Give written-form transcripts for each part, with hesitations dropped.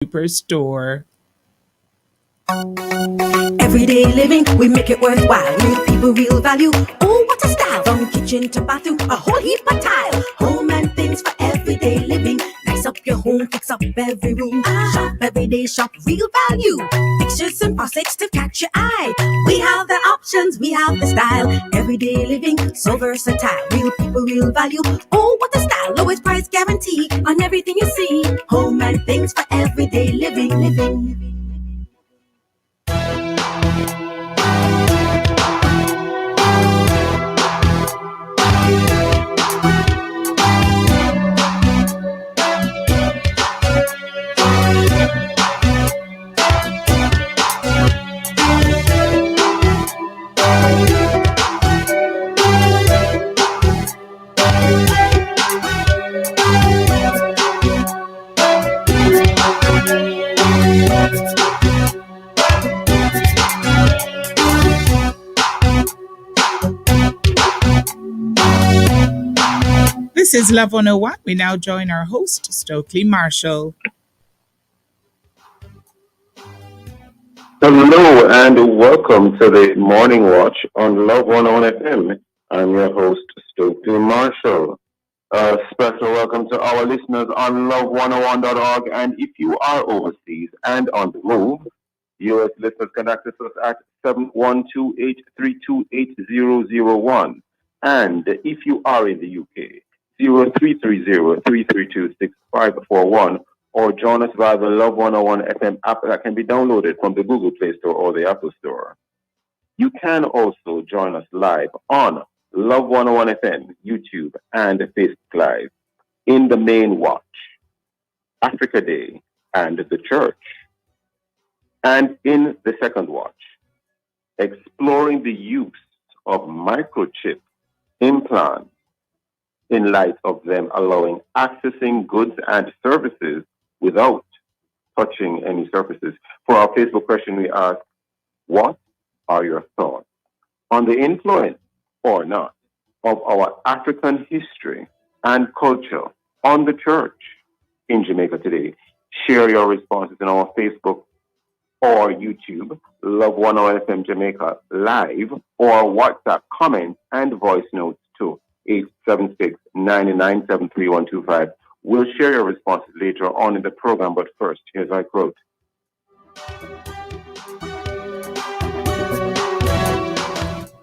Superstore. Everyday living, we make it worthwhile. Real people, real value. Oh, what a style! From kitchen to bathroom, a whole heap of tile. Home and things for everyday living. Nice up your home, fix up every room. Shop every day, shop real value. Fixtures and faucets to catch your eye. We have the options, we have the style. Everyday living, so versatile. Real people, real value. Oh, what a style! Lowest price guarantee on everything you see. Home and things for everyday living. This is Love 101. We now join our host, Stokely Marshall. Hello and welcome to the Morning Watch on Love 101 FM. I'm your host, Stokely Marshall. A special welcome to our listeners on love101.org. And if you are overseas and on the move, U.S. listeners can access us at 712-832-8001. And if you are in the U.K., 0330-332-6541, or join us via the Love 101 FM app that can be downloaded from the Google Play Store or the Apple Store. You can also join us live on Love 101 FM, YouTube, and Facebook Live in the main watch, Africa Day, and the church. And in the second watch, exploring the use of microchip implants in light of them allowing accessing goods and services without touching any surfaces. For our Facebook question, we ask, what are your thoughts on the influence or not of our African history and culture on the church in Jamaica today? Share your responses in our Facebook or YouTube, Love 101 FM Jamaica Live, or WhatsApp comments and voice notes to 876-997-3125. We'll share your responses later on in the program, but first, here's our quote.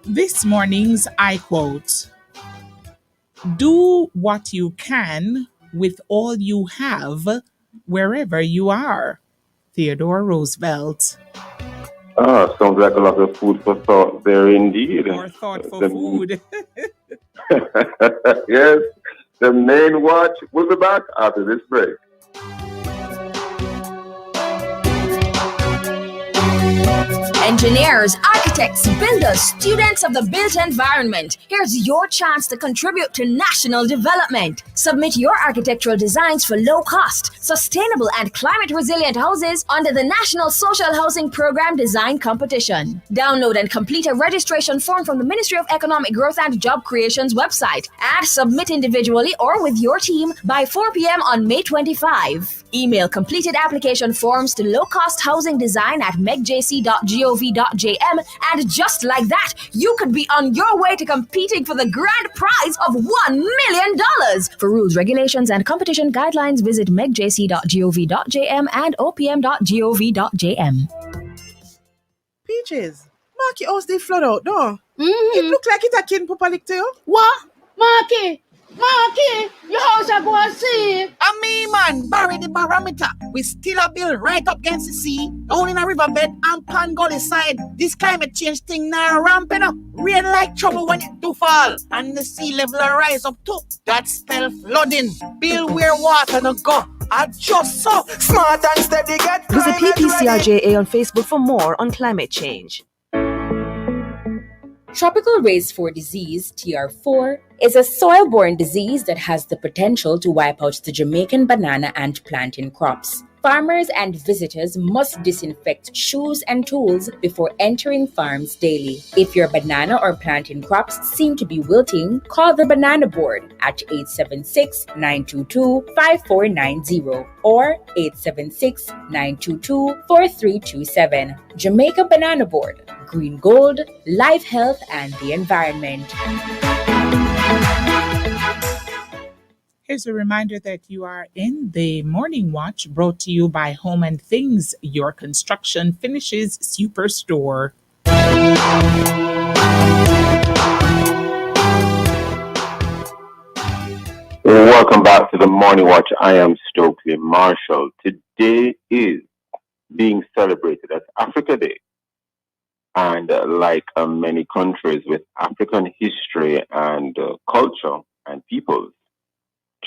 This morning's I quote: "Do what you can with all you have, wherever you are." Theodore Roosevelt. Sounds like a lot of food for thought there indeed. More thought for food. Yes, the main watch. We'll be back after this break. Engineers, architects, builders, students of the built environment, here's your chance to contribute to national development. Submit your architectural designs for low-cost, sustainable and climate-resilient houses under the National Social Housing Program Design Competition. Download and complete a registration form from the Ministry of Economic Growth and Job Creation's website and submit individually or with your team by 4 p.m. on May 25. Email completed application forms to lowcosthousingdesign@megjc.gov.jm, and just like that, you could be on your way to competing for the grand prize of $1 million. For rules, regulations, and competition guidelines, visit megjc.gov.jm and opm.gov.jm. Peaches, Marky house they flood out, no? It look like it a kin Papa lick to you. What? Marky, your house I go and see. And me, man, bury the barometer. We still a bill right up against the sea, down in a riverbed and Pan Gully side. This climate change thing now ramping up. Rain like trouble when it do fall. And the sea level rise up too. That spell flooding. Bill where water no go. I just so smart and steady get. Visit PPCRJA on Facebook for more on climate change. Tropical Race 4 disease, TR4, is a soil-borne disease that has the potential to wipe out the Jamaican banana and plantain crops. Farmers and visitors must disinfect shoes and tools before entering farms daily. If your banana or plantain crops seem to be wilting, call the Banana Board at 876-922-5490 or 876-922-4327. Jamaica Banana Board, Green Gold, Life Health and the Environment. Here's a reminder that you are in the Morning Watch, brought to you by Home and Things, your construction finishes superstore. Welcome back to the Morning Watch. I am Stokely Marshall. Today is being celebrated as Africa Day. And like many countries with African history and culture and peoples,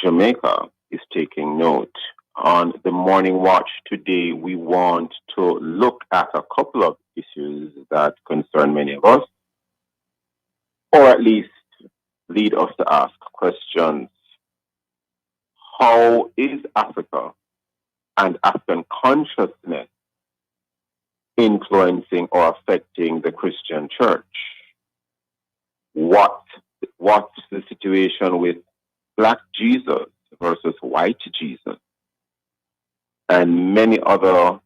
Jamaica is taking note. On the Morning Watch today, we want to look at a couple of issues that concern many of us, or at least lead us to ask questions. How is Africa and African consciousness influencing or affecting the Christian church? What's the situation with Black Jesus versus white Jesus? And many other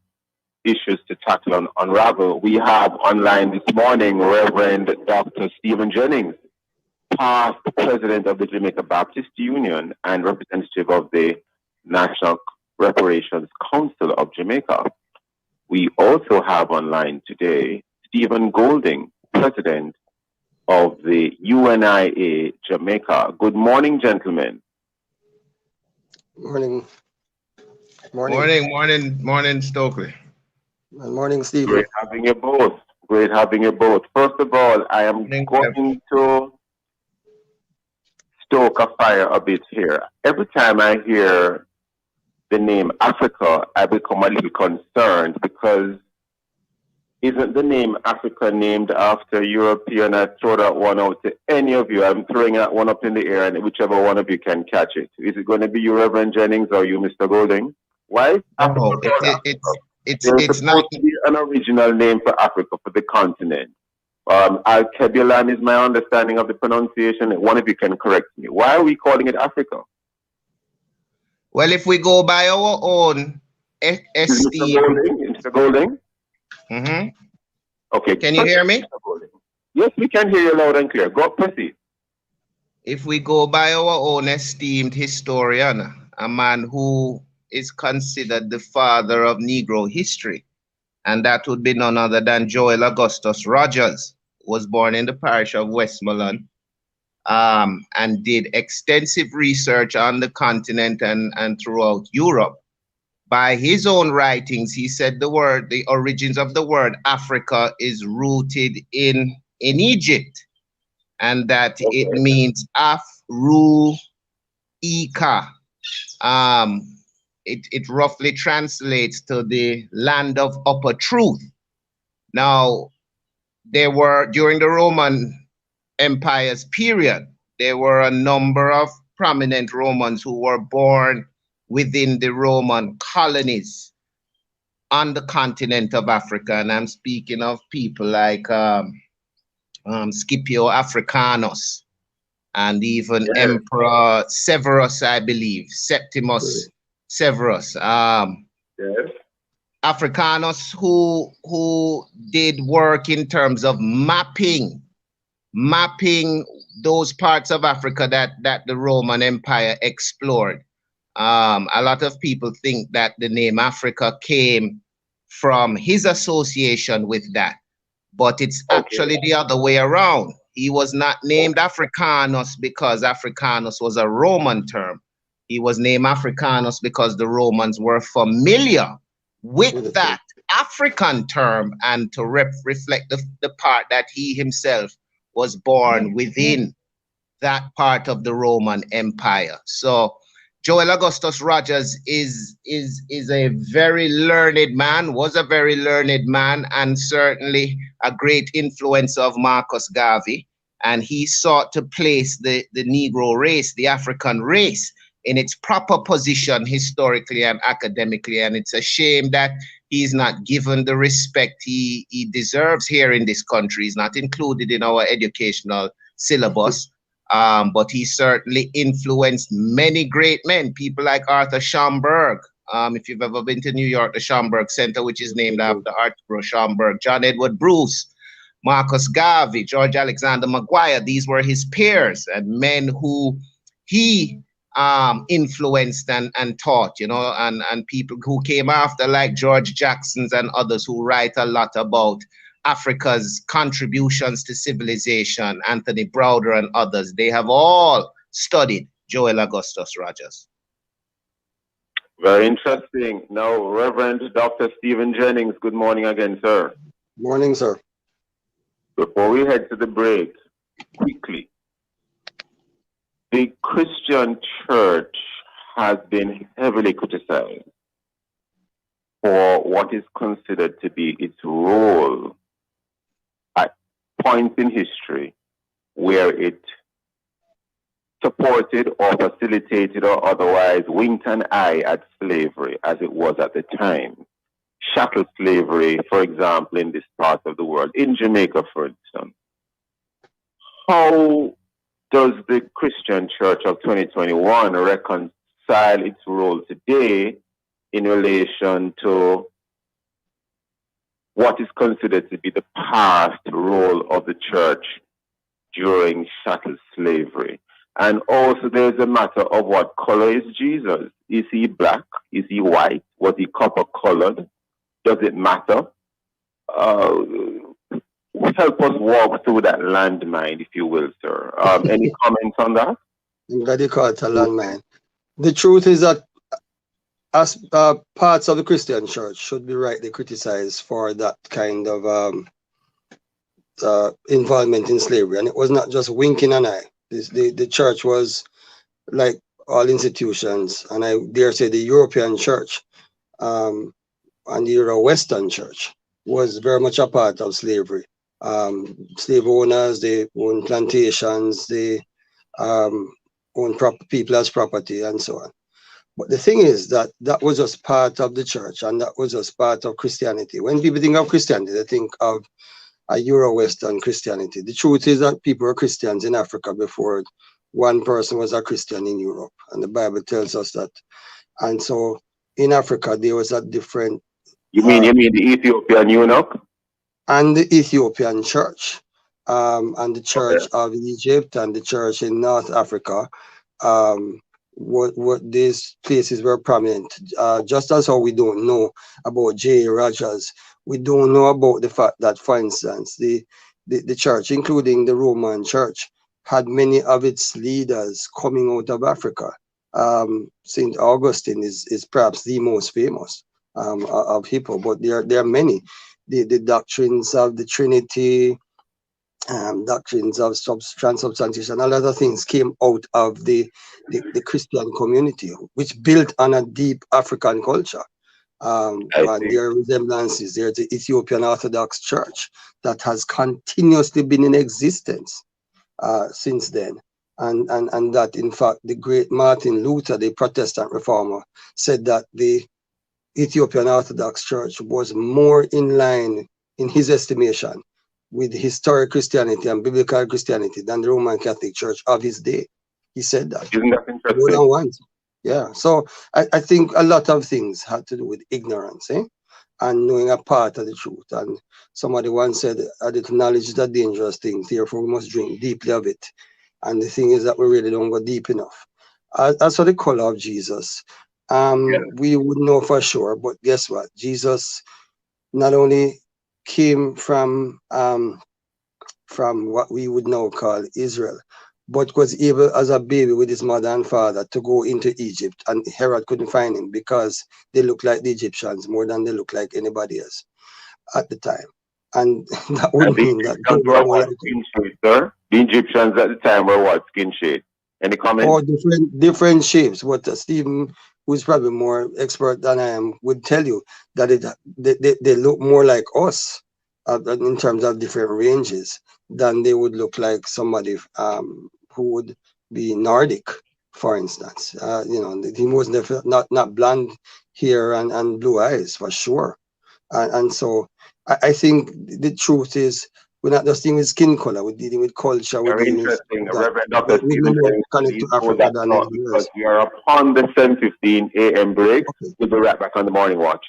issues to tackle and unravel. We have online this morning Reverend Dr. Stephen Jennings, past president of the Jamaica Baptist Union and representative of the National Reparations Council of Jamaica. We also have online today Stephen Golding, president of the Unia Jamaica. Good morning, gentlemen. Morning. Morning, Stokely. And morning, Steve. Great having you both. First of all, I am going to stoke a fire a bit here. Every time I hear the name Africa, I become a little concerned, because isn't the name Africa named after European? I throw that one out to any of you. I'm throwing that one up in the air, and whichever one of you can catch it. Is it going to be you, Reverend Jennings, or you, Mr. Golding? Why? It's not to be an original name for Africa, for the continent. Al-Kebulan is my understanding of the pronunciation. One of you can correct me. Why are we calling it Africa? Well, if we go by our own esteem. Mr. Golding? Mm-hmm. Okay. Can you hear me? Yes, we can hear you loud and clear. Go proceed. If we go by our own esteemed historian, a man who is considered the father of Negro history, and that would be none other than Joel Augustus Rogers, was born in the parish of Westmoreland, and did extensive research on the continent and throughout Europe. By his own writings, he said the origins of the word Africa is rooted in Egypt, and that it means Af-Ru-Ika. It roughly translates to the land of upper truth. Now, during the Roman Empire's period, there were a number of prominent Romans who were born within the Roman colonies on the continent of Africa. And I'm speaking of people like Scipio Africanus, and even Emperor Severus, I believe, Septimus Severus. Africanus, who did work in terms of mapping those parts of Africa that the Roman Empire explored. A lot of people think that the name Africa came from his association with that, but it's actually the other way around. He was not named Africanus because Africanus was a Roman term. He was named Africanus because the Romans were familiar with that African term, and to reflect the part that he himself was born within that part of the Roman Empire. So Joel Augustus Rogers is a very learned man, was a very learned man, and certainly a great influence of Marcus Garvey. And he sought to place the Negro race, the African race, in its proper position historically and academically. And it's a shame that he's not given the respect he deserves here in this country. He's not included in our educational syllabus. But he certainly influenced many great men, people like Arthur Schomburg. If you've ever been to New York, the Schomburg Center, which is named after Archibald Schomburg, John Edward Bruce, Marcus Garvey, George Alexander Maguire. These were his peers and men who he influenced and taught, you know, and people who came after, like George Jackson's and others who write a lot about Africa's contributions to civilization, Anthony Browder and others. They have all studied Joel Augustus Rogers. Very interesting. Now, Reverend Dr. Stephen Jennings, good morning again, sir. Morning, sir. Before we head to the break, quickly, the Christian church has been heavily criticized for what is considered to be its role at points in history where it supported or facilitated or otherwise winked an eye at slavery as it was at the time. Chattel slavery, for example, in this part of the world, in Jamaica, for instance. How does the Christian Church of 2021 reconcile its role today in relation to what is considered to be the past role of the church during chattel slavery? And also there's a matter of what color is Jesus? Is he black? Is he white? Was he copper colored? Does it matter? Help us walk through that landmine, if you will, sir. Any comments on that? I'm glad you call it a landmine. The truth is that as parts of the Christian church should be rightly criticized for that kind of involvement in slavery. And it was not just winking an eye. The church was, like all institutions, and I dare say the European church and the Euro-Western church was very much a part of slavery. Slave owners, they own plantations, they own people as property and so on. But the thing is that that was just part of the church and that was just part of Christianity. When people think of Christianity, they think of a Euro-Western Christianity. The truth is that people were Christians in Africa before one person was a Christian in Europe. And the Bible tells us that. And so in Africa, there was a different... You mean the Ethiopian eunuch? And the Ethiopian church, and the church of Egypt and the church in North Africa, what these places were prominent. Just as how we don't know about J. Rogers, we don't know about the fact that, for instance, the church, including the Roman church, had many of its leaders coming out of Africa. St. Augustine is perhaps the most famous of people, but there are many. The doctrines of the Trinity, doctrines of transubstantiation, a lot of things came out of the Christian community, which built on a deep African culture. And there are resemblances. There's the Ethiopian Orthodox Church that has continuously been in existence since then. And that, in fact, the great Martin Luther, the Protestant reformer, said that the Ethiopian Orthodox Church was more in line, in his estimation, with historic Christianity and biblical Christianity than the Roman Catholic Church of his day. He said that. Isn't that interesting? More than once. Yeah. So I think a lot of things had to do with ignorance, and knowing a part of the truth. And somebody once said, a little knowledge is a dangerous thing, therefore we must drink deeply of it. And the thing is that we really don't go deep enough. As for the color of Jesus, we would know for sure, but guess what? Jesus not only came from what we would now call Israel, but was able as a baby with his mother and father to go into Egypt, and Herod couldn't find him because they looked like the Egyptians more than they looked like anybody else at the time. And that would mean that they were more like skin shade, sir. The Egyptians at the time were what? Skin shade. Any comments? Or different shapes. But Stephen, who's probably more expert than I am, would tell you that they look more like us in terms of different ranges than they would look like somebody who would be Nordic, for instance. He was not blonde hair and blue eyes for sure. And so I think the truth is we're not just dealing with skin color, we're dealing with culture, we're Very dealing with interesting. that. Reverend Dr. We're Stephen more Jennings, connected please to hold Africa that than thought anywhere because else. we are upon the 10:15 a.m. break. Okay. We'll be right back on the morning watch.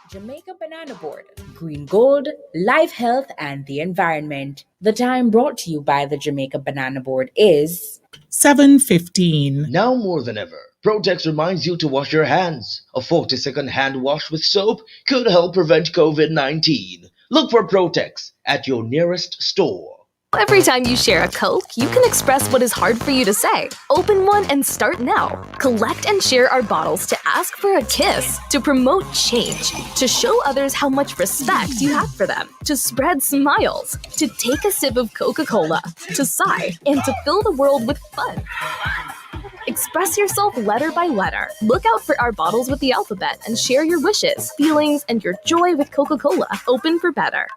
Jamaica Banana Board, Green Gold, Life Health, and the Environment. The time brought to you by the Jamaica Banana Board is 7:15. Now more than ever, Protex reminds you to wash your hands. A 40-second hand wash with soap could help prevent COVID-19. Look for Protex at your nearest store. Every time you share a Coke, you can express what is hard for you to say. Open one and start now. Collect and share our bottles to ask for a kiss, to promote change, to show others how much respect you have for them, to spread smiles, to take a sip of Coca-Cola, to sigh, and to fill the world with fun. Express yourself letter by letter. Look out for our bottles with the alphabet and share your wishes, feelings, and your joy with Coca-Cola. Open for better.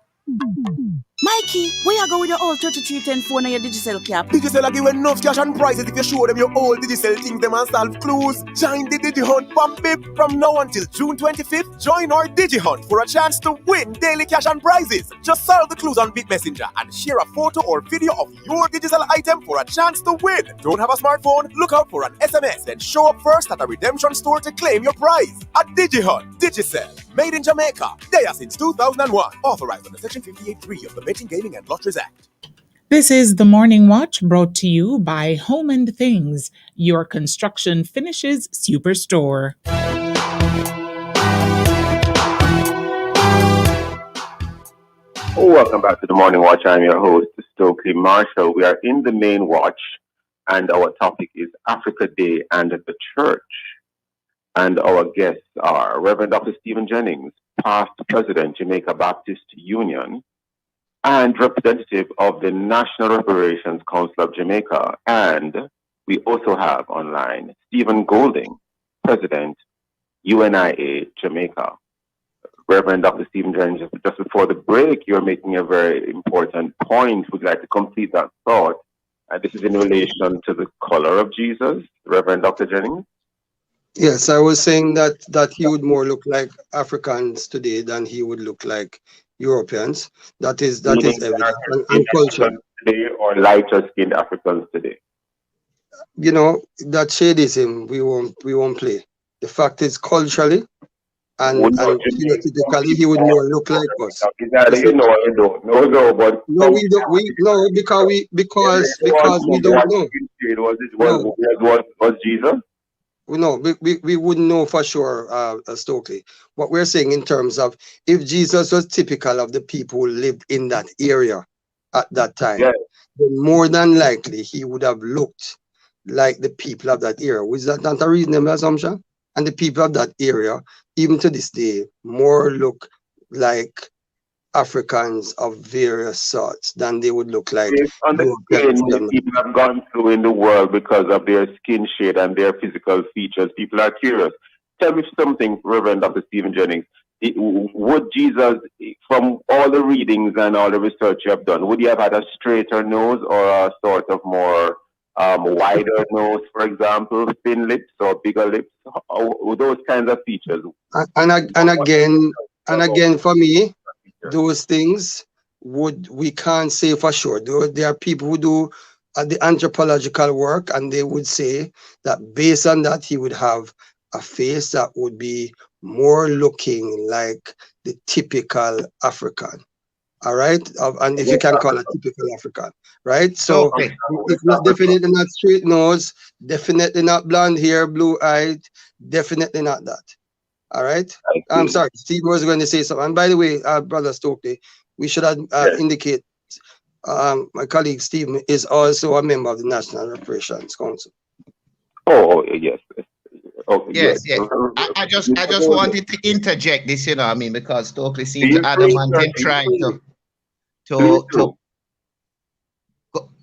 Mikey, where you go with your old 3310 phone and your Digicel cap? Digicel give enough cash and prizes if you show them your old Digicel things them and solve clues. Join the DigiHunt Pump Bip from now until June 25th. Join our DigiHunt for a chance to win daily cash and prizes. Just solve the clues on Bit Messenger and share a photo or video of your Digicel item for a chance to win. Don't have a smartphone? Look out for an SMS, then show up first at a redemption store to claim your prize. At DigiHunt, Digicel, made in Jamaica. They are since 2001. Authorized under Section 58.3 of the Betting, Gaming and Lotteries Act. This is the Morning Watch brought to you by Home and Things, your construction finishes superstore. Welcome back to the Morning Watch. I'm your host, Stokely Marshall. We are in the main watch, and our topic is Africa Day and the Church. And our guests are Reverend Dr. Stephen Jennings, past president, Jamaica Baptist Union, and representative of the National Reparations Council of Jamaica. And we also have online Stephen Golding, president, UNIA Jamaica. Reverend Dr. Stephen Jennings, just before the break, you're making a very important point. We'd like to complete that thought. This is in relation to the color of Jesus. Reverend Dr. Jennings? Yes, I was saying that he would more look like Africans today than he would look like Europeans. That is evident. And culture. Today or lighter skinned Africans today. You know, that shadism we won't play. The fact is culturally and phenotypically he would more look like us. You know, you don't. No, but no, we don't. Because we don't know. Was Jesus? No, we wouldn't know for sure, Stokely. What we're saying in terms of if Jesus was typical of the people who lived in that area at that time, then more than likely he would have looked like the people of that area. Was that not a reasonable assumption? And the people of that area, even to this day, more look like Africans of various sorts than they would look like. On the skin people have gone through in the world because of their skin shade and their physical features. People are curious. Tell me something, Reverend Dr. Stephen Jennings. Would Jesus, from all the readings and all the research you have done, would he have had a straighter nose or a sort of more wider nose, for example, thin lips or bigger lips? Those kinds of features. And again, for me, those things we can't say for sure. There are people who do the anthropological work, and they would say that based on that, he would have a face that would be more looking like the typical African. All right, and if you can call it typical African, right? So it's not definitely not straight nose, definitely not blonde hair, blue eyed, definitely not that. All right. I'm sorry, Steve was going to say something. And by the way, Brother Stokely, we should indicate my colleague Steve is also a member of the National Reparations Council. Oh yes. Oh, yes. I just wanted to interject this, I mean, because Stokely seems adamant in trying to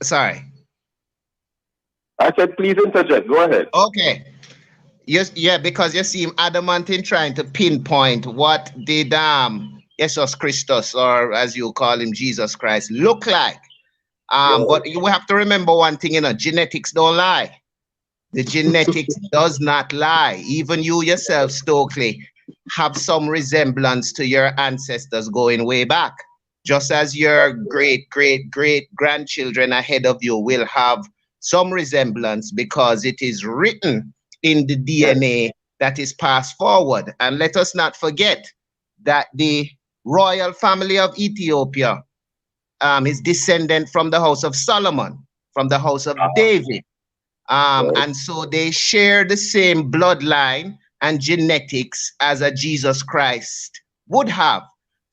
sorry. I said please interject. Go ahead. Okay. Yes, because you seem adamant in trying to pinpoint what did Jesus Christus, or as you call him, Jesus Christ, look like. But you have to remember one thing, genetics don't lie. The genetics does not lie. Even you yourself, Stokely, have some resemblance to your ancestors going way back. Just as your great, great, great grandchildren ahead of you will have some resemblance because it is written in the DNA that is passed forward. And let us not forget that the royal family of Ethiopia is descendant from the house of Solomon, from the house of David. And so they share the same bloodline and genetics as a Jesus Christ would have.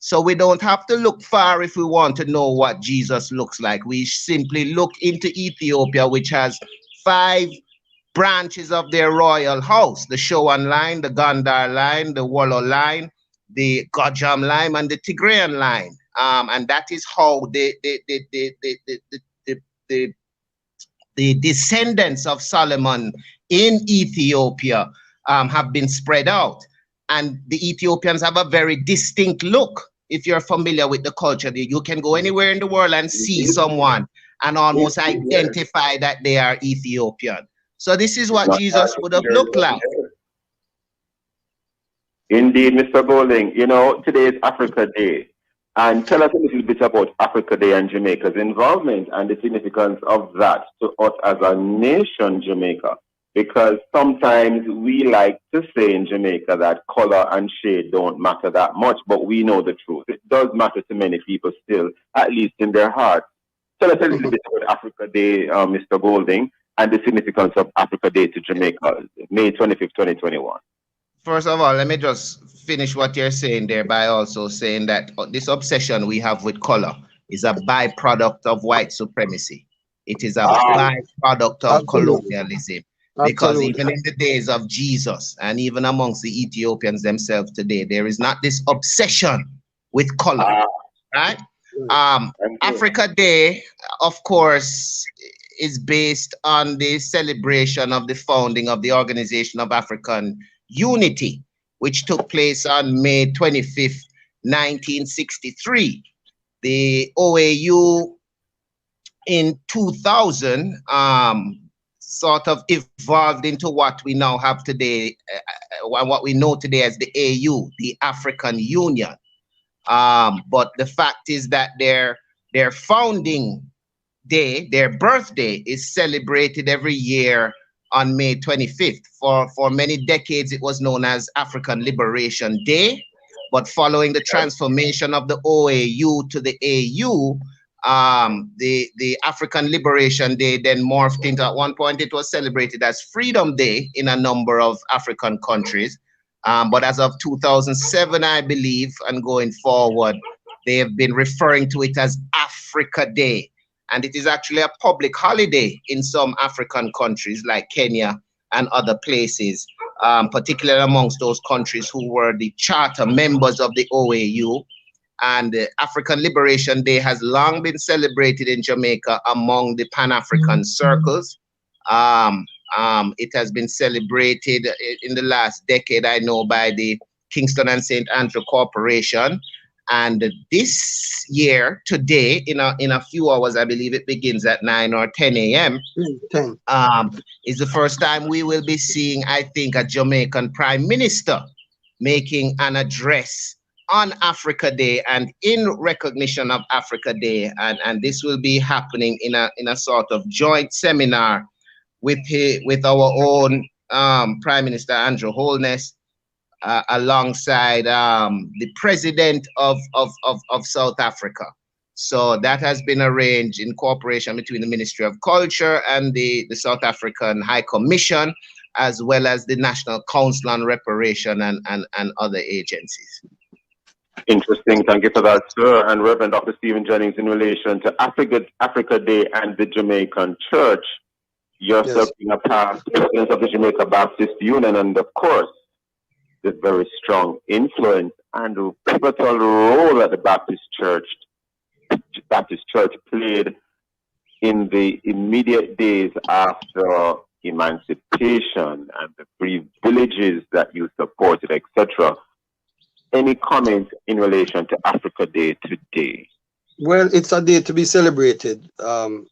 So we don't have to look far if we want to know what Jesus looks like. We simply look into Ethiopia, which has 5 branches of their royal house: the Showan line, the Gondar line, the Wollo line, the Gojam line, and the Tigrayan line. And that is how the descendants of Solomon in Ethiopia have been spread out. And the Ethiopians have a very distinct look. If you're familiar with the culture, you can go anywhere in the world and see someone and almost identify that they are Ethiopian. So this is what Jesus would have looked like. Indeed, Mr. Golding. Today is Africa Day. And tell us a little bit about Africa Day and Jamaica's involvement and the significance of that to us as a nation, Jamaica. Because sometimes we like to say in Jamaica that color and shade don't matter that much, but we know the truth. It does matter to many people still, at least in their hearts. Tell us a little bit about Africa Day, Mr. Golding, and the significance of Africa Day to Jamaica, May 25th, 2021. First of all, let me just finish what you're saying there by also saying that this obsession we have with color is a byproduct of white supremacy. It is a byproduct of colonialism. Because even in the days of Jesus and even amongst the Ethiopians themselves today, there is not this obsession with color, right? Africa Day, of course, is based on the celebration of the founding of the Organization of African Unity, which took place on May 25th, 1963. The OAU in 2000 sort of evolved into what we now have today, what we know today as the AU, the African Union. But the fact is that their founding day, their birthday, is celebrated every year on May 25th. For many decades, it was known as African Liberation Day. But following the transformation of the OAU to the AU, the African Liberation Day then morphed into, at one point it was celebrated as Freedom Day in a number of African countries. But as of 2007, I believe, and going forward, they have been referring to it as Africa Day. And it is actually a public holiday in some African countries like Kenya and other places, particularly amongst those countries who were the charter members of the OAU. And the African Liberation Day has long been celebrated in Jamaica among the Pan-African circles. It has been celebrated in the last decade, I know, by the Kingston and St. Andrew Corporation. And this year, today, in a few hours, I believe it begins at 9 or 10 a.m., is the first time we will be seeing, I think, a Jamaican Prime Minister making an address on Africa Day and in recognition of Africa Day. And this will be happening in a sort of joint seminar with our own Prime Minister Andrew Holness, alongside the President of South Africa. So that has been arranged in cooperation between the Ministry of Culture and the South African High Commission, as well as the National Council on Reparation and other agencies. Interesting. Thank you for that, sir. And Reverend Dr. Stephen Jennings, in relation to Africa Day and the Jamaican Church, yourself being a past president of the Jamaica Baptist Union, and of course, the very strong influence and pivotal role that the Baptist Church played in the immediate days after emancipation and the privileges that you supported, etc. any comment in relation to Africa Day today? Well, it's a day to be celebrated, in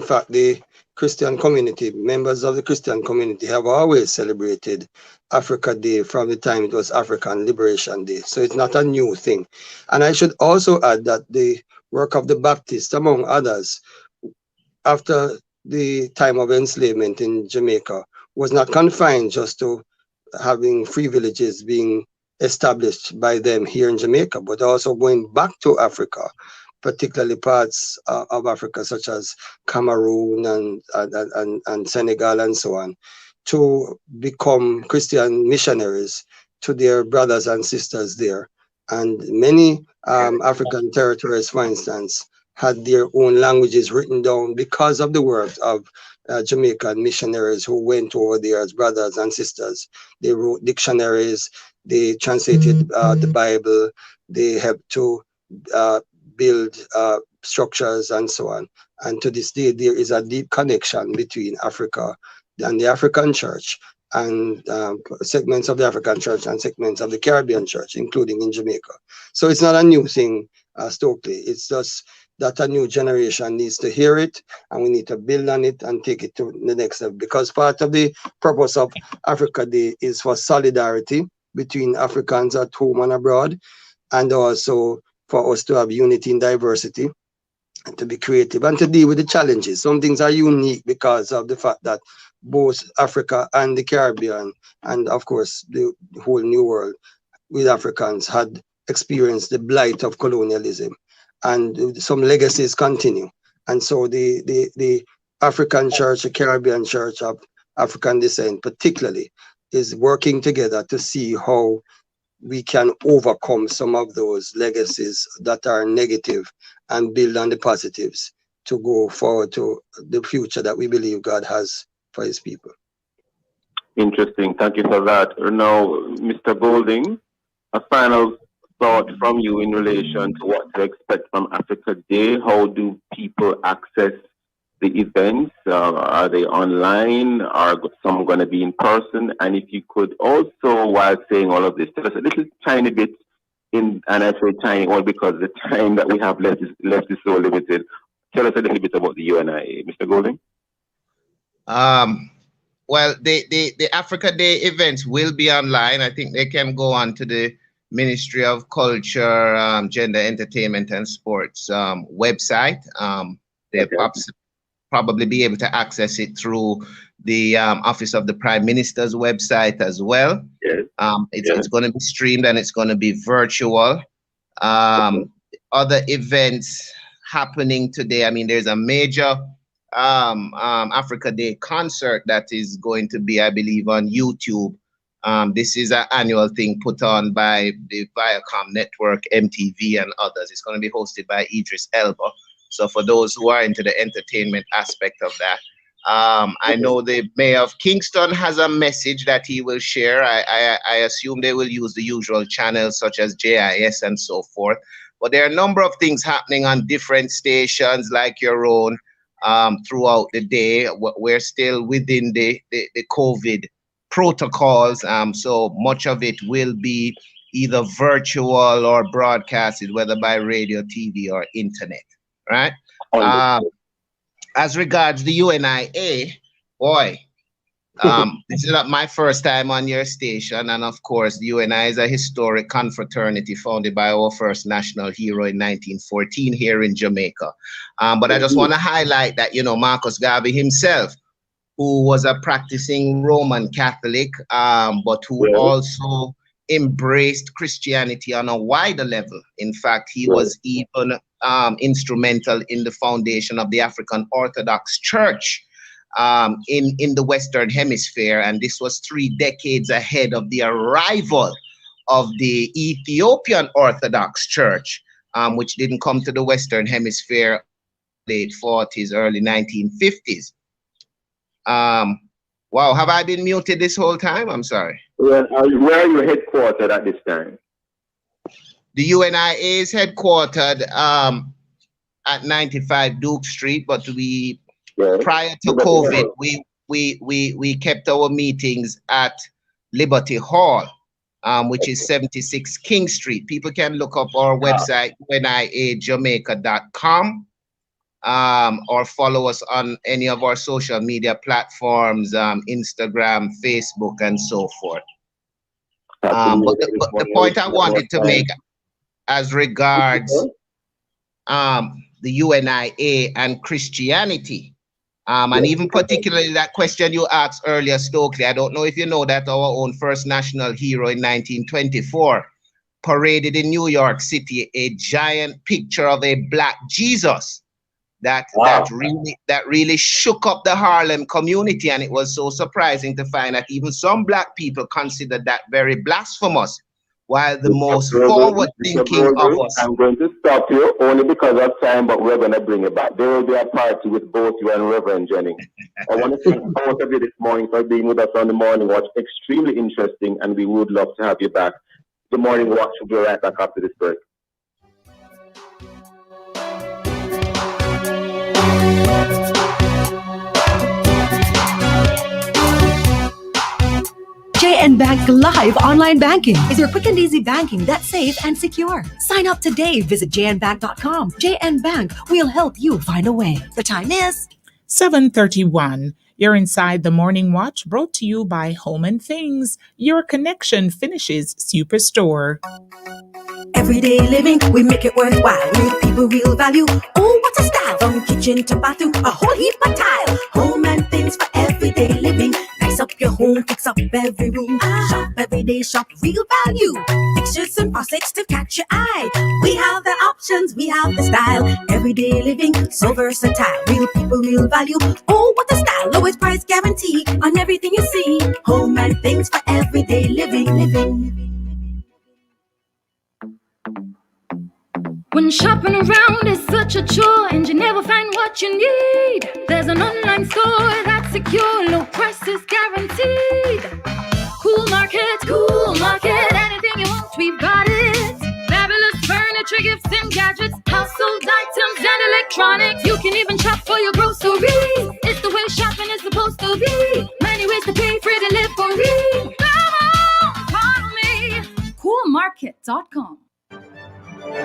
fact, the Christian community, members of the Christian community, have always celebrated Africa Day from the time it was African Liberation Day. So it's not a new thing. And I should also add that the work of the Baptists, among others, after the time of enslavement in Jamaica, was not confined just to having free villages being established by them here in Jamaica, but also going back to Africa, particularly parts of Africa such as Cameroon and Senegal and so on, to become Christian missionaries to their brothers and sisters there. And many African territories, for instance, had their own languages written down because of the work of Jamaican missionaries who went over there as brothers and sisters. They wrote dictionaries, they translated the Bible, they helped to build structures and so on. And to this day, there is a deep connection between Africa and the African church, and segments of the African church and segments of the Caribbean church, including in Jamaica. So it's not a new thing, Stokely. It's just that a new generation needs to hear it, and we need to build on it and take it to the next level. Because part of the purpose of Africa Day is for solidarity between Africans at home and abroad, and also for us to have unity in diversity, and to be creative and to deal with the challenges. Some things are unique because of the fact that both Africa and the Caribbean, and of course the whole New World with Africans, had experienced the blight of colonialism, and some legacies continue. And so the African church, the Caribbean church of African descent particularly, is working together to see how we can overcome some of those legacies that are negative and build on the positives to go forward to the future that we believe God has for his people. Interesting. Thank you for that. Now, Mr. Golding, a final thought from you in relation to what to expect from Africa Day. How do people access the events? Are they online? Are some going to be in person? And if you could also, while saying all of this, tell us a little tiny bit, and I say tiny all because the time that we have left is so limited. Tell us a little bit about the UNIA, Mr. Golding. Well, the Africa Day events will be online. I think they can go on to the Ministry of Culture, Gender, Entertainment and Sports website. They'll probably be able to access it through the Office of the Prime Minister's website as well. Yes. It's going to be streamed and it's going to be virtual. Other events happening today. I mean, there's a major Africa Day concert that is going to be, I believe, on YouTube. This is an annual thing put on by the Viacom network, MTV and others. It's going to be hosted by Idris Elba. So for those who are into the entertainment aspect of that, I know the mayor of Kingston has a message that he will share. I assume they will use the usual channels such as JIS and so forth. But there are a number of things happening on different stations like your own throughout the day. We're still within the COVID protocols. So much of it will be either virtual or broadcasted, whether by radio, TV, or internet. Right. As regards the UNIA, boy, this is not my first time on your station. And of course, the UNIA is a historic confraternity founded by our first national hero in 1914 here in Jamaica. But I just want to highlight that, you know, Marcus Garvey himself, who was a practicing Roman Catholic, but who also embraced Christianity on a wider level. In fact, he was even instrumental in the foundation of the African Orthodox Church in the Western Hemisphere. And this was 3 decades ahead of the arrival of the Ethiopian Orthodox Church, which didn't come to the Western Hemisphere late 40s, early 1950s. Wow, have I been muted this whole time? I'm sorry. Well, where are you headquartered at this time? The UNIA is headquartered at 95 Duke Street, but we prior to COVID, we kept our meetings at Liberty Hall. which is 76 King Street. People can look up our website, uniajamaica.com, or follow us on any of our social media platforms, Instagram, Facebook, and so forth. But the point I wanted to make as regards the UNIA and Christianity, and even particularly that question you asked earlier, Stokely, I don't know if you know that our own first national hero in 1924 paraded in New York City a giant picture of a black Jesus that really shook up the Harlem community, and it was so surprising to find that even some black people considered that very blasphemous, while the most forward-thinking of us. I'm going to stop you only because of time, but we're going to bring it back. There will be a party with both you and Reverend Jennings. I want to thank both of you this morning for being with us on the Morning Watch. Extremely interesting, and we would love to have you back. The Morning Watch will be right back after this break. JN Bank Live Online Banking is your quick and easy banking that's safe and secure. Sign up today. Visit jnbank.com. JN Bank will help you find a way. The time is 7:31. You're inside the Morning Watch, brought to you by Home and Things. Your connection finishes Superstore. Everyday living, we make it worthwhile. Real people, real value. Oh, what a style! From kitchen to bathroom, a whole heap of tile. Home and Things for everyday living. Nice up your home, fix up every room. Shop every day, shop real value. Fixtures and faucets to catch your eye. We have the options, we have the style. Everyday living, so versatile. Real people, real value. Oh, what a style! Lowest price guarantee on everything you see. Home and Things for everyday living. When shopping around is such a chore and you never find what you need, there's an online store that's secure, low prices guaranteed. Cool market, anything you want, we've got it. Fabulous furniture, gifts and gadgets, household items and electronics. You can even shop for your groceries. It's the way shopping is supposed to be. Many ways to pay, free to live for free. Come on, follow me. Coolmarket.com.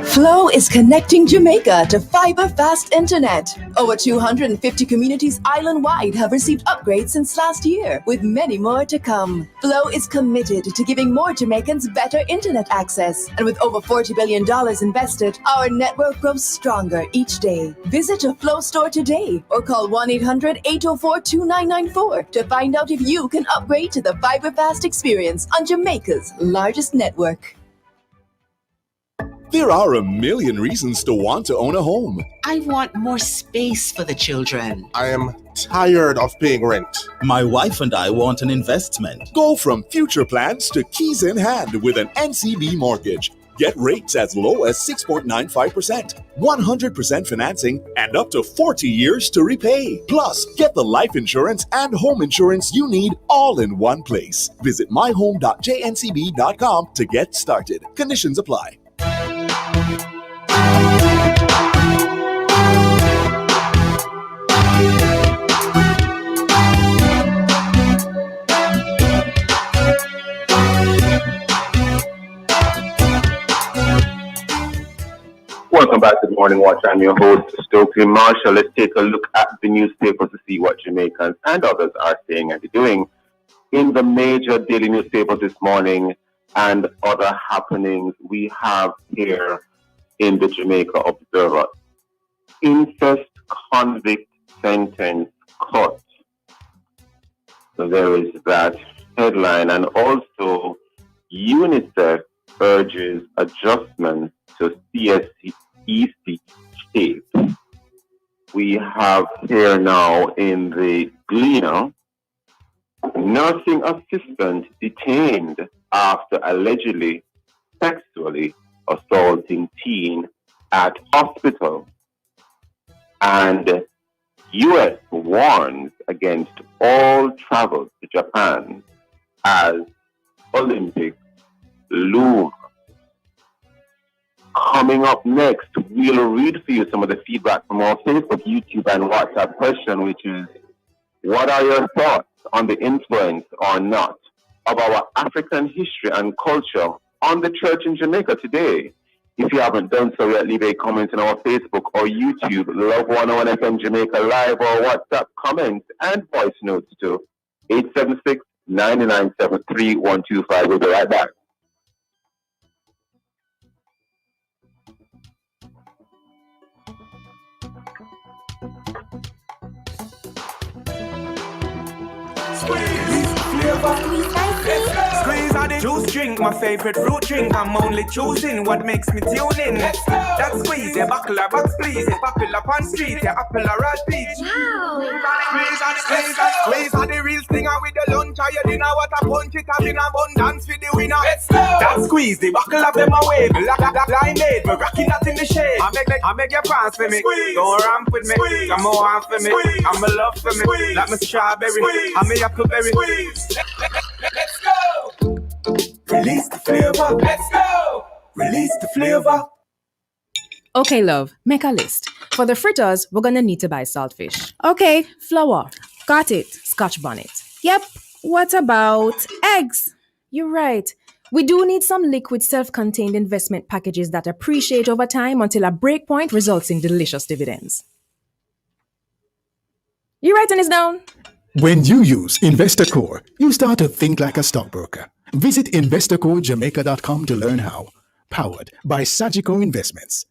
Flow is connecting Jamaica to fiber-fast internet. Over 250 communities island-wide have received upgrades since last year, with many more to come. Flow is committed to giving more Jamaicans better internet access. And with over $40 billion invested, our network grows stronger each day. Visit a Flow store today or call 1-800-804-2994 to find out if you can upgrade to the fiber-fast experience on Jamaica's largest network. There are a million reasons to want to own a home. I want more space for the children. I am tired of paying rent. My wife and I want an investment. Go from future plans to keys in hand with an NCB mortgage. Get rates as low as 6.95%, 100% financing, and up to 40 years to repay. Plus, get the life insurance and home insurance you need all in one place. Visit myhome.jncb.com to get started. Conditions apply. Welcome back to the Morning Watch. I'm your host, Stokely Marshall. Let's take a look at the newspapers to see what Jamaicans and others are saying and doing in the major daily newspapers this morning and other happenings we have here in the Jamaica Observer. Incest convict sentence cut. So there is that headline, and also UNICEF urges adjustments to CSEC state. We have here now in the Gleaner, nursing assistant detained after allegedly sexually assaulting teen at hospital. And U.S. warns against all travel to Japan as Olympics loom. Coming up next, we'll read for you some of the feedback from our Facebook, YouTube, and WhatsApp question, which is, what are your thoughts on the influence or not of our African history and culture on the church in Jamaica today. If you haven't done so yet, leave a comment on our Facebook or YouTube, Love 101 FM Jamaica Live, or WhatsApp comments and voice notes to 876-997-3125. We'll be right back. Squeeze out the juice drink, my favorite fruit drink. I'm only choosing what makes me tune in. That squeeze, yeah, buckle a box, please. Yeah, popular on street, yeah, apple or red peach. Squeeze out the real stinger with the lunch or your dinner. What a punch it up in abundance for the winner. That squeeze, the buckle of them away. Limeade, we're rocking that in the shade. I make your pass for me. Don't ramp with me. Come on for me. I'm a love for me. Like my strawberry. I'm a appleberry. Let's go. Release the flavor. Let's go. Release the flavor. Okay, love, make a list. For the fritters, we're gonna need to buy saltfish. Okay, flour. Got it. Scotch bonnet. Yep. What about eggs? You're right. We do need some liquid self-contained investment packages that appreciate over time until a breakpoint results in delicious dividends. You writing this down? When you use InvestorCore, you start to think like a stockbroker. Visit InvestorCoreJamaica.com to learn how. Powered by Sagicor Investments.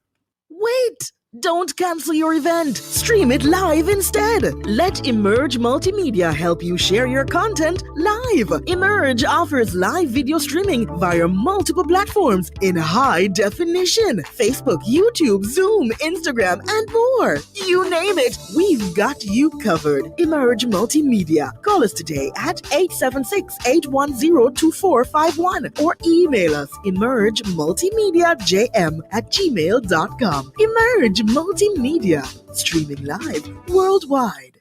Wait! Don't cancel your event. Stream it live instead. Let Emerge Multimedia help you share your content live. Emerge offers live video streaming via multiple platforms in high definition. Facebook, YouTube, Zoom, Instagram, and more. You name it, we've got you covered. Emerge Multimedia. Call us today at 876-810-2451 or email us emergemultimediajm@gmail.com. Emerge Multimedia, streaming live worldwide.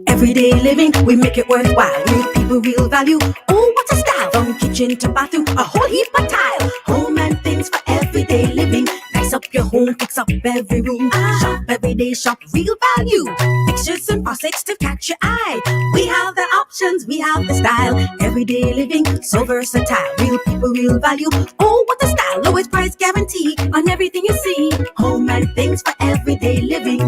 Everyday living, we make it worthwhile. Real people, real value. Oh, what a style! From kitchen to bathroom, a whole heap of tile. Home and things for everyday living. Nice up your home, fix up every room. Shop every day, shop real value. Fixtures and faucets to catch your eye. We have the options, we have the style. Everyday living, so versatile. Real people, real value. Oh, what a style! Lowest price guarantee on everything you see. Home and things for everyday living.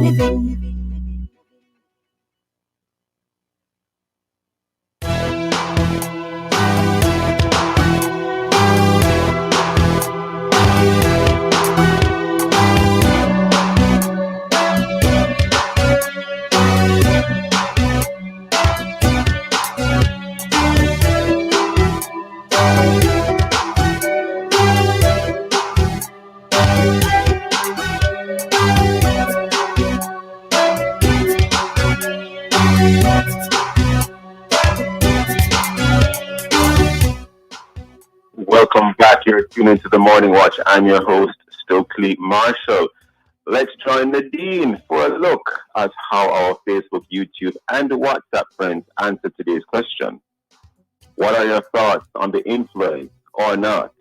Welcome back. You're tuned into the Morning Watch. I'm your host, Stokely Marshall. Let's join Nadine for a look at how our Facebook, YouTube, and WhatsApp friends answer today's question. What are your thoughts on the influence or not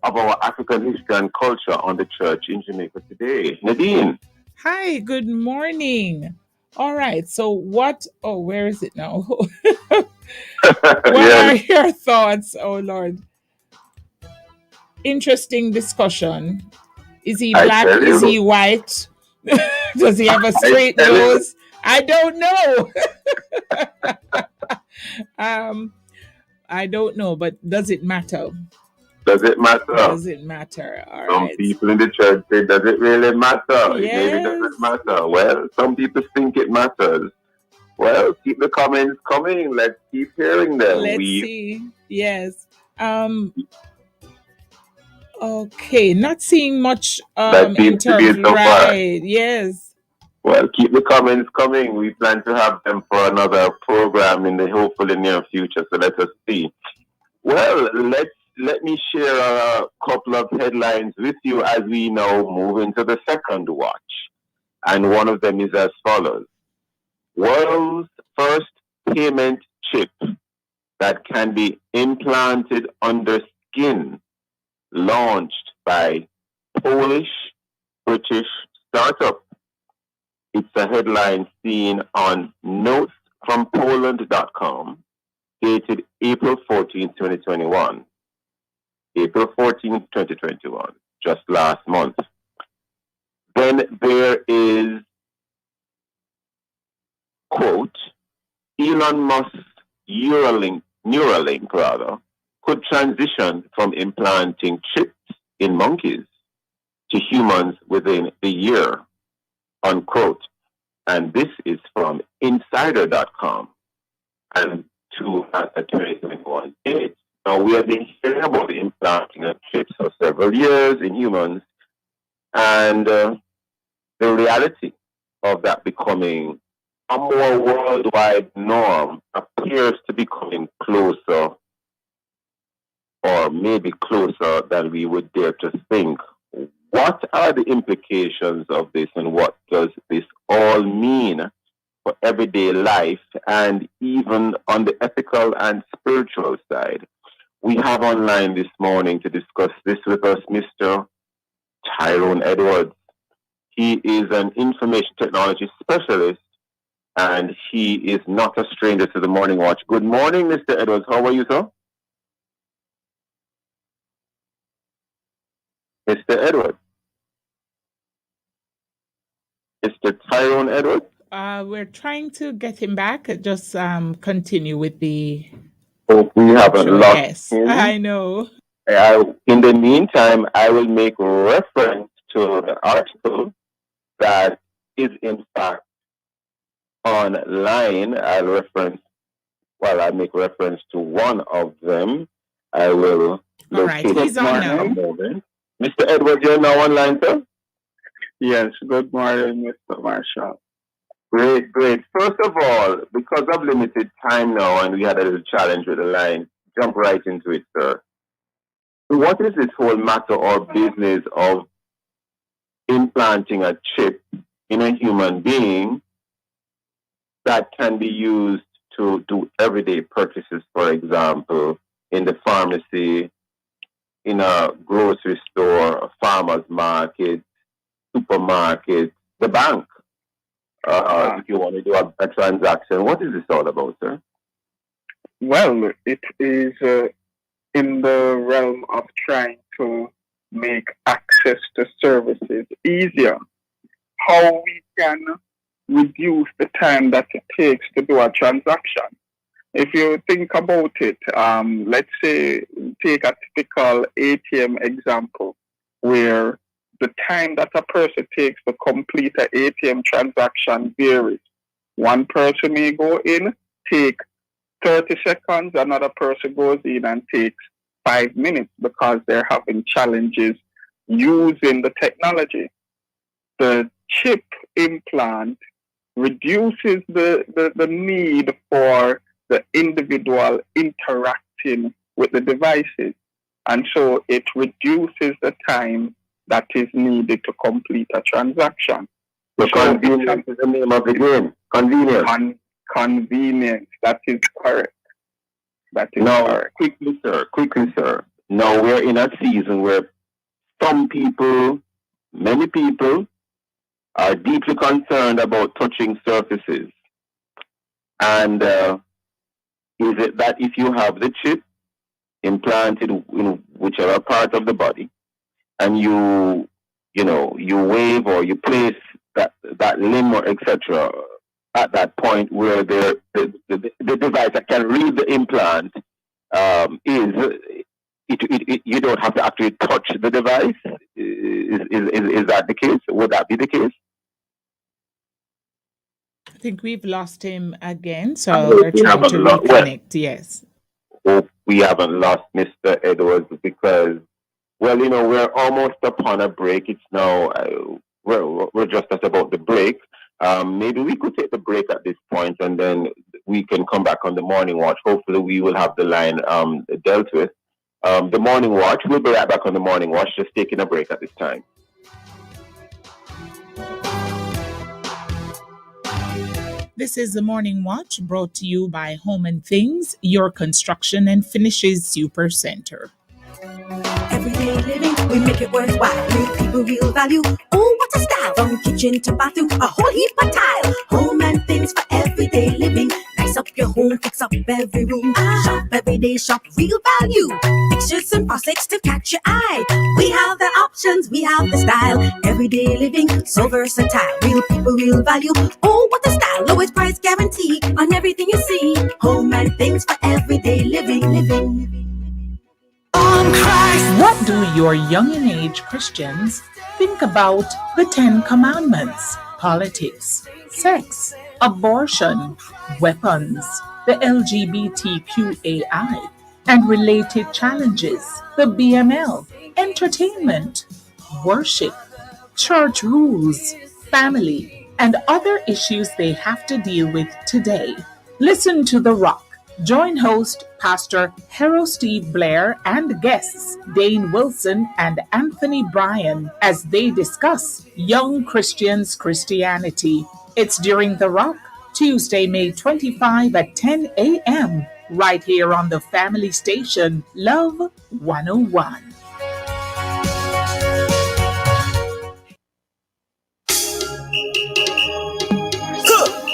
of our African history and culture on the church in Jamaica today? Nadine. Hi, good morning. All right, so where is it now? What are your thoughts? Oh, Lord. Interesting discussion. Is he black? Is he white? Does he have a straight nose? I don't know. I don't know, but does it matter? Does it matter? Does it matter? All some right. people in the church say, does it really matter? Yes. It maybe doesn't matter. Well, some people think it matters. Well, keep the comments coming. Let's keep hearing them. Let's see. Yes. Okay, not seeing much that seems to be so far. Yes. Well, keep the comments coming. We plan to have them for another program in the hopefully near future. So let us see. Well, let me share a couple of headlines with you as we now move into the second watch. And one of them is as follows. World's first payment chip that can be implanted under skin, launched by Polish-British startup. It's a headline seen on notesfrompoland.com, dated April 14, 2021. April 14, 2021, just last month. Then there is, quote, Elon Musk's Neuralink rather, could transition from implanting chips in monkeys to humans within a year, unquote. And this is from insider.com and to a 2021 date. Now, we have been hearing about the implanting of chips for several years in humans, and the reality of that becoming a more worldwide norm appears to be coming closer, or maybe closer than we would dare to think. What are the implications of this, and what does this all mean for everyday life and even on the ethical and spiritual side? We have online this morning to discuss this with us Mr. Tyrone Edwards. He is an information technology specialist, and he is not a stranger to the Morning Watch. Good morning, Mr. Edwards. How are you, sir? Mr. Edwards. Mr. Tyrone Edwards? We're trying to get him back. Just continue with the... Hope we haven't lost Yes, him. I know. In the meantime, I will make reference to the article that is in fact online. I'll make reference to one of them. I will right, locate he's it on in now. a moment. Mr. Edwards, you're now online, sir? Yes, good morning, Mr. Marshall. Great, great. First of all, because of limited time now and we had a little challenge with the line, jump right into it, sir. What is this whole matter or business of implanting a chip in a human being that can be used to do everyday purchases, for example, in the pharmacy, in a grocery store, a farmer's market, supermarket, the bank, if you want to do a transaction? What is this all about, sir? Well, it is in the realm of trying to make access to services easier. How we can reduce the time that it takes to do a transaction. If you think about it, let's say take a typical ATM example where the time that a person takes to complete an ATM transaction varies. One person may go in, take 30 seconds, another person goes in and takes 5 minutes because they're having challenges using the technology. The chip implant reduces the need for the individual interacting with the devices. And so it reduces the time that is needed to complete a transaction. So convenience is the name of the game. Convenience. Convenience. That is correct. That is correct. Quickly, sir. Now we're in a season where some people, many people, are deeply concerned about touching surfaces. And is it that if you have the chip implanted in whichever part of the body, and you wave or you place that limb or etc. at that point where the device that can read the implant you don't have to actually touch the device. Is that the case? Would that be the case? I think we've lost him again, so we're trying to reconnect. Yes. Hope we haven't lost Mr. Edwards because, well, we're almost upon a break. It's now, we're just at about the break. Maybe we could take the break at this point and then we can come back on the Morning Watch. Hopefully we will have the line dealt with. The Morning Watch, we'll be right back on the Morning Watch, just taking a break at this time. This is the Morning Watch brought to you by Home and Things, your construction and finishes super center. Everyday living, we make it worthwhile. Give people real value. Oh, what a style! From kitchen to bathroom, a whole heap of tile. Home and Things for everyday living. Nice Nice up your home, fix up every room. Shop every day, shop real value. Fixtures and faucets to catch your eye. We have the options, we have the style. Everyday living, so versatile. Real people, real value. Oh, what a style! Lowest price guarantee on everything you see. Home and things for everyday living. On Christ. What do your young and age Christians think about the 10 Commandments, politics, sex, abortion, weapons, the LGBTQAI, and related challenges, the BML, entertainment, worship, church rules, family, and other issues they have to deal with today? Listen to The Rock. Join host Pastor Harold Steve Blair and guests Dane Wilson and Anthony Bryan as they discuss young Christians' Christianity. It's during The Rock, Tuesday, May 25 at 10 a.m. right here on the family station, Love 101.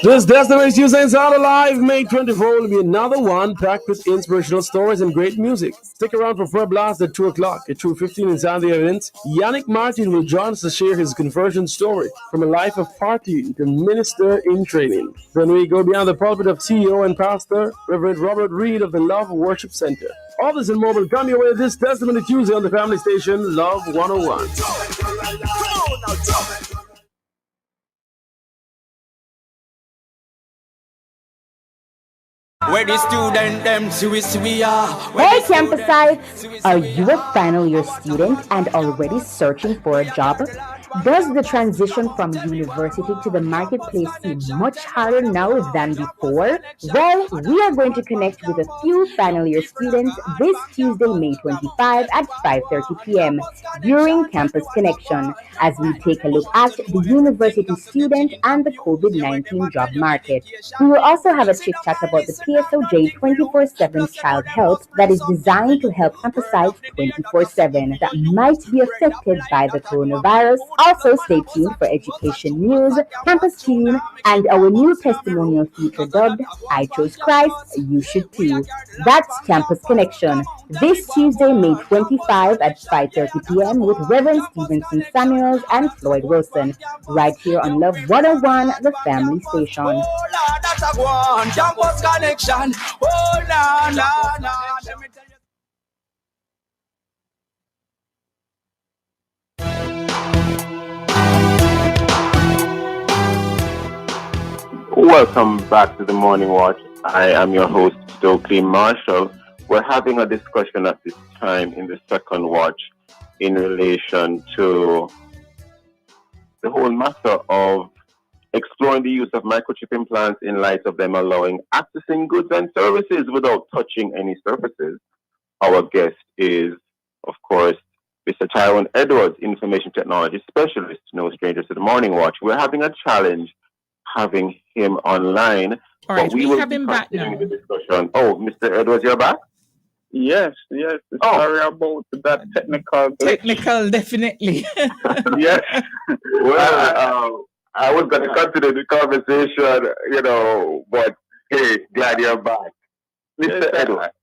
This Destiny Tuesday is out alive. May 24 will be another one packed with inspirational stories and great music. Stick around for Prayer Blast at 2 o'clock. At 2:15 inside the event, Yannick Martin will join us to share his conversion story from a life of partying to minister in training. Then we go beyond the pulpit of CEO and pastor, Reverend Robert Reed of the Love Worship Center. All this and more will come your way this Testimony Tuesday on the family station, Love 101. Where the student them we are. Hey Campusite! Are you a final year student and already searching for a job? Does the transition from university to the marketplace seem much harder now than before? Well, we are going to connect with a few final year students this Tuesday, May 25 at 5:30 p.m. during Campus Connection as we take a look at the university student and the COVID-19 job market. We will also have a chit chat about the PSOJ 24/7 child help that is designed to help Campusites 24/7 that might be affected by the coronavirus. Also, stay tuned for education news, campus tune, and our new testimonial feature dubbed I Chose Christ, You Should Too. That's Campus Connection, this Tuesday, May 25 at 5:30 p.m. with Reverend Stevenson Samuels and Floyd Wilson, right here on Love 101, the family station. That's a one Campus Connection. Oh, na. Welcome back to the Morning Watch. I am your host, Stokely Marshall. We're having a discussion at this time in the second watch in relation to the whole matter of exploring the use of microchip implants in light of them allowing accessing goods and services without touching any surfaces. Our guest is, of course, Mr. Tyrone Edwards, Information Technology Specialist, no stranger to the Morning Watch. We're having a challenge having him online. All right, we have him back now. The discussion. Oh, Mr. Edwards, you're back? Yes. Sorry about that technical glitch. Technical, definitely. Yes. Well, I was going to continue the conversation, but hey, glad you're back. Mr. Edwards.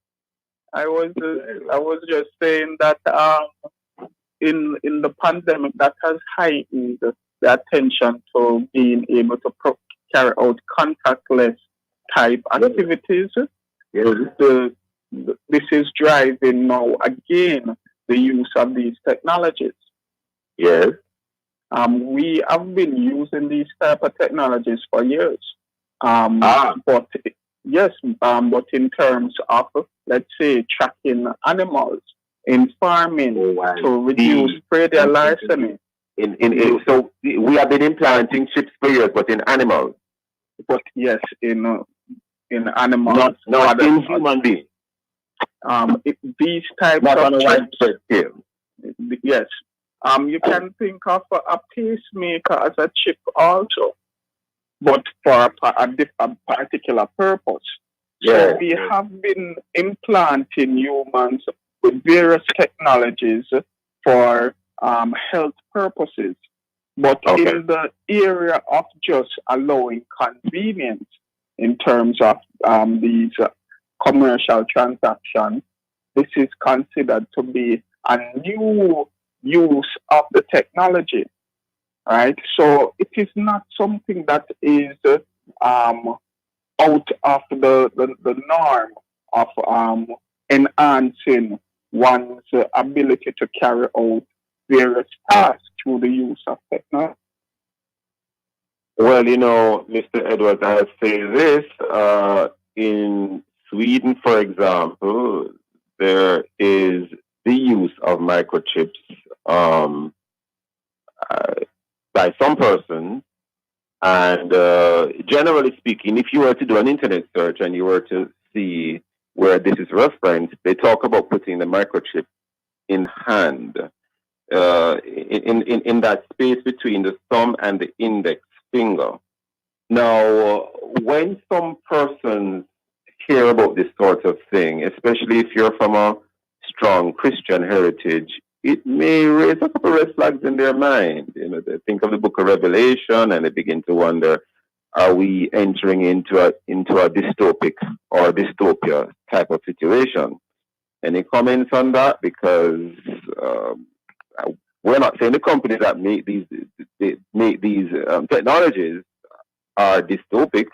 I was just saying that in the pandemic that has heightened the attention to being able to carry out contactless type activities. Yes. This is driving now again the use of these technologies. Yes. We have been using these type of technologies for years. But in terms of, let's say, tracking animals in farming to reduce predator larceny. So we have been implanting chips for years, but in animals. But yes, in animals, not in human beings. These types not of on a widespread scale. Yes. You can think of a pacemaker as a chip also, but for a particular purpose. Yes. So we have been implanting humans with various technologies for health purposes, but in the area of just allowing convenience, in terms of these commercial transactions, this is considered to be a new use of the technology, right? So it is not something that is out of the norm of enhancing one's ability to carry out various tasks through the use of technology. Well, Mr. Edwards, I'll say this. In Sweden, for example, there is the use of microchips by some persons. And generally speaking, if you were to do an internet search and you were to see where this is referenced, they talk about putting the microchip in hand, in that space between the thumb and the index finger. Now, when some persons hear about this sort of thing, especially if you're from a strong Christian heritage, it may raise a couple of red flags in their mind. They think of the book of Revelation and they begin to wonder, are we entering into a dystopic or dystopia type of situation? Any comments on that? Because we're not saying the companies that make these technologies are dystopic,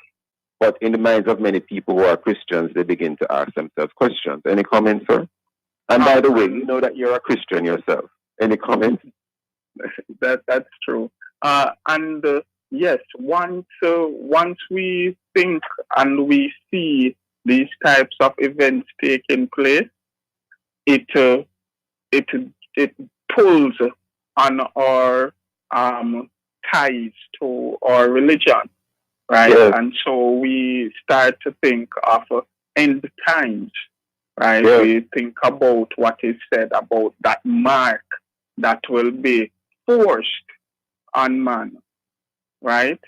but in the minds of many people who are Christians, they begin to ask themselves questions. Any comments, sir? And by the way, you know that you're a Christian yourself. Any comments? That's true. And yes, once we think and we see these types of events taking place, it pulls on our ties to our religion, right? Yes. And so we start to think of end times, right? Yes. We think about what is said about that mark that will be forced on man, right?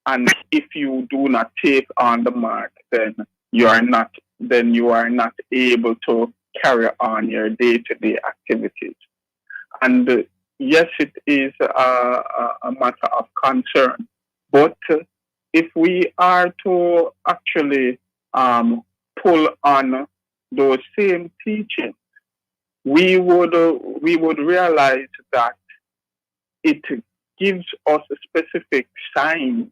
And if you do not take on the mark, then you are not able to carry on your day-to-day activities. And yes, it is a matter of concern. But if we are to actually pull on those same teachings, we would realize that it gives us specific signs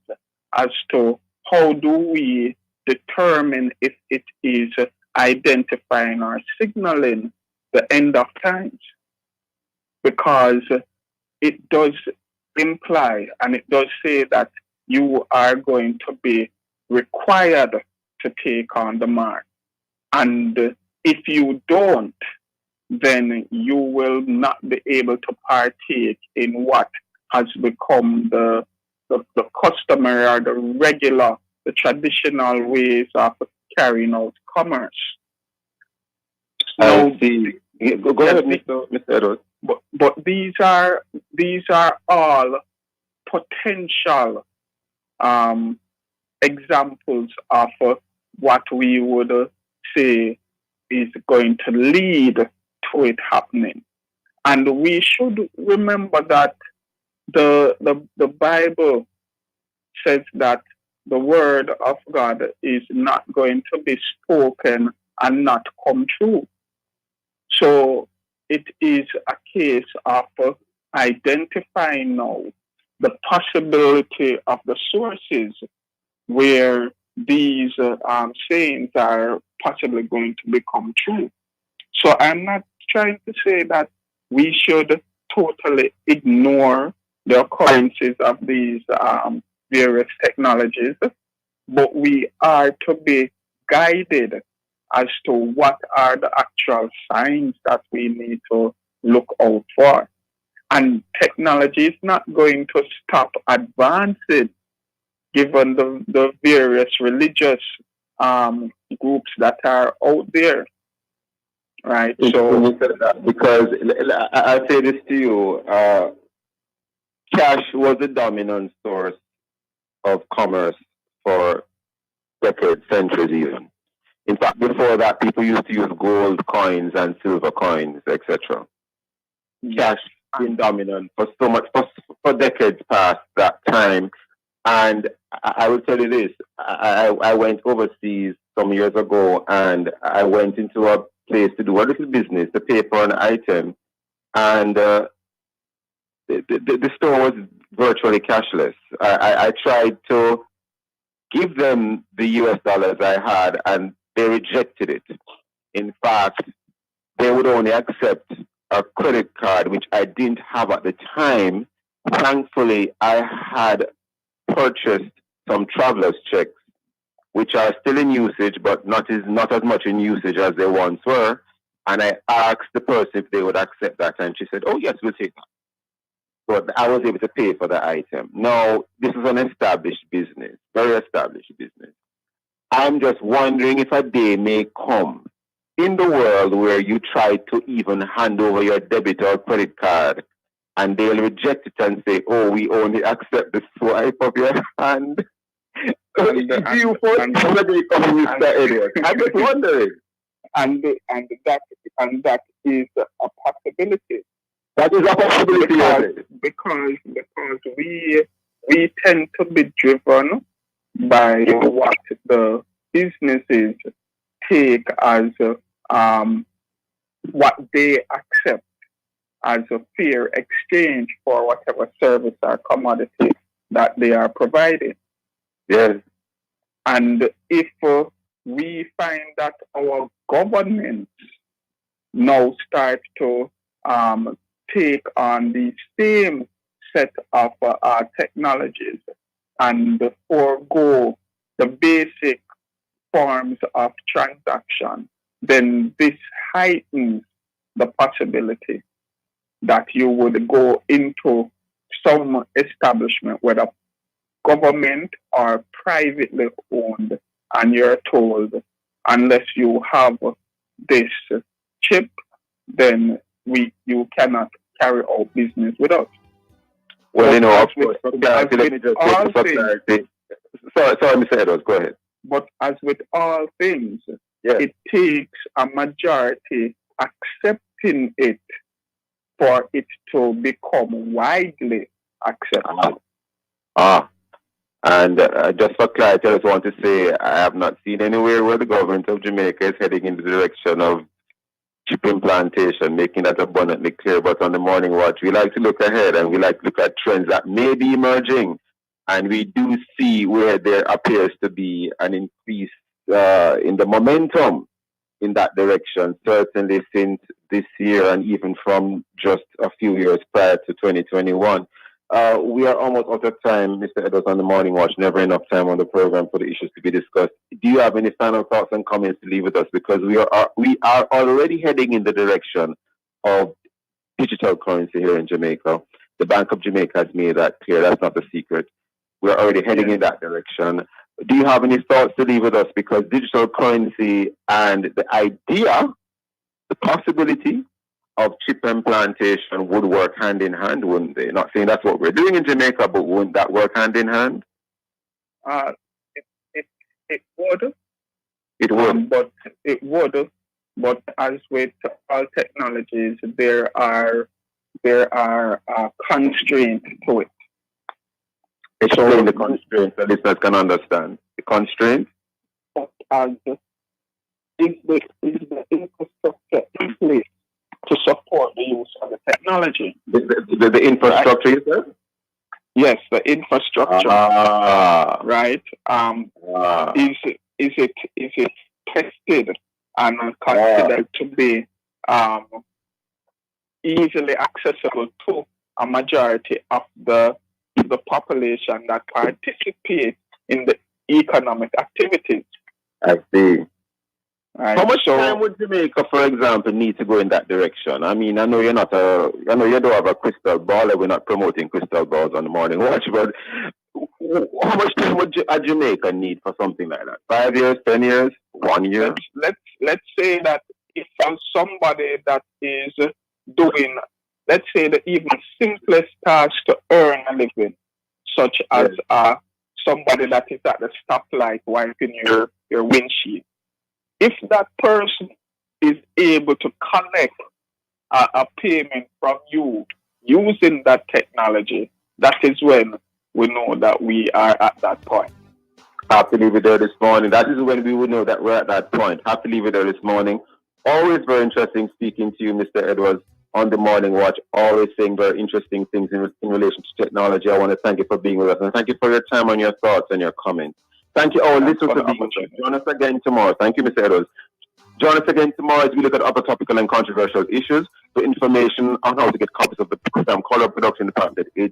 as to how do we determine if it is identifying or signaling the end of times. Because it does imply and it does say that you are going to be required to take on the mark. And if you don't, then you will not be able to partake in what has become the customary or the regular, the traditional ways of carrying out commerce. Go ahead, Mr. Edwards. But these are all potential examples of what we would say is going to lead to it happening. And we should remember that the Bible says that the word of God is not going to be spoken and not come true. So it is a case of identifying now the possibility of the sources where these sayings are possibly going to become true. So I'm not trying to say that we should totally ignore the occurrences of these various technologies, but we are to be guided as to what are the actual signs that we need to look out for. And technology is not going to stop advancing given the various religious groups that are out there. Right. So because I'll say this to you, cash was the dominant source of commerce for decades, centuries even. In fact, before that, people used to use gold coins and silver coins, etc. Cash been dominant for so much for decades past that time. And I will tell you this: I went overseas some years ago, and I went into a place to do a little business, to pay for an item, and the store was virtually cashless. I tried to give them the US dollars I had, and they rejected it. In fact, they would only accept a credit card, which I didn't have at the time. Thankfully, I had purchased some traveler's checks, which are still in usage, but not as much in usage as they once were. And I asked the person if they would accept that, and she said, "Oh yes, we'll take that." But I was able to pay for the item. Now, this is an established business, very established business. I'm just wondering if a day may come in the world where you try to even hand over your debit or credit card, and they'll reject it and say, "Oh, we only accept the swipe of your hand." Do you foresee the day coming, Mr. Elliot? I'm just wondering. And that is a possibility. That is a possibility because we tend to be driven by what the businesses take as what they accept as a fair exchange for whatever service or commodity that they are providing. Yes. And if we find that our governments now start to take on the same set of technologies and forego the basic forms of transaction, then this heightens the possibility that you would go into some establishment, whether government or privately owned, and you're told, unless you have this chip, then you cannot carry out business with us. Well, you know, Sorry, Mr. Edwards, go ahead. But as with all things, it takes a majority accepting it for it to become widely accepted. And just for clarity, I just want to say I have not seen anywhere where the government of Jamaica is heading in the direction of chip implantation, making that abundantly clear. But on the Morning Watch, we like to look ahead, and we like to look at trends that may be emerging. And we do see where there appears to be an increase in the momentum in that direction, certainly since this year and even from just a few years prior to 2021. We are almost out of time, Mr. Edwards, on the Morning Watch. Never enough time on the program for the issues to be discussed. Do you have any final thoughts and comments to leave with us? Because we are already heading in the direction of digital currency here in Jamaica. The Bank of Jamaica has made that clear. That's not the secret. We're already heading in that direction. Do you have any thoughts to leave with us? Because digital currency and the idea, the possibility of chip implantation would work hand in hand, wouldn't they? Not saying that's what we're doing in Jamaica, but wouldn't that work hand in hand? It would. It would. But as with all technologies, there are constraints to it. Explain the constraints so listeners can understand. The constraints? Is the infrastructure in place to support the use of the technology? The infrastructure, you said? Yes, the infrastructure. Right. Is it tested and considered to be easily accessible to a majority of the population that participate in the economic activities? I see. Right. How much time would Jamaica, for example, need to go in that direction? I mean, I know you don't have a crystal ball, and we're not promoting crystal balls on the Morning Watch, but how much time would Jamaica need for something like that? 5 years, 10 years, 1 year? Let's say that if somebody that is doing, let's say, the even simplest task to earn a living, such as somebody that is at the stoplight wiping your windshield. If that person is able to collect a payment from you using that technology, that is when we know that we are at that point. Have to leave it there this morning. That is when we would know that we're at that point. Have to leave it there this morning. Always very interesting speaking to you, Mr. Edwards, on the Morning Watch. Always saying very interesting things in relation to technology. I want to thank you for being with us, and thank you for your time and your thoughts and your comments. Thank you, all listeners, for being with us. Join us again tomorrow. Thank you, Mr. Edwards. Join us again tomorrow as we look at other topical and controversial issues. For information on how to get copies of the program, call our production department at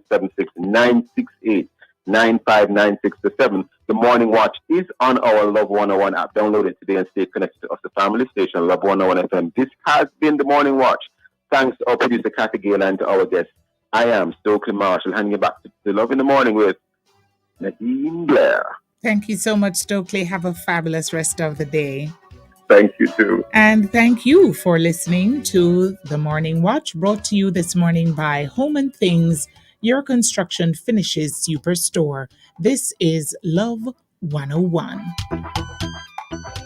876-968-9596-7. The Morning Watch is on our Love 101 app. Download it today and stay connected to us, the family station, Love 101 FM. This has been the Morning Watch. Thanks to our producer, Kathy Gale, and to our guests. I am Stokely Marshall, handing you back to the Love in the Morning with Nadine Blair. Thank you so much, Stokely. Have a fabulous rest of the day. Thank you, too. And thank you for listening to The Morning Watch, brought to you this morning by Home and Things, your construction finishes superstore. This is Love 101.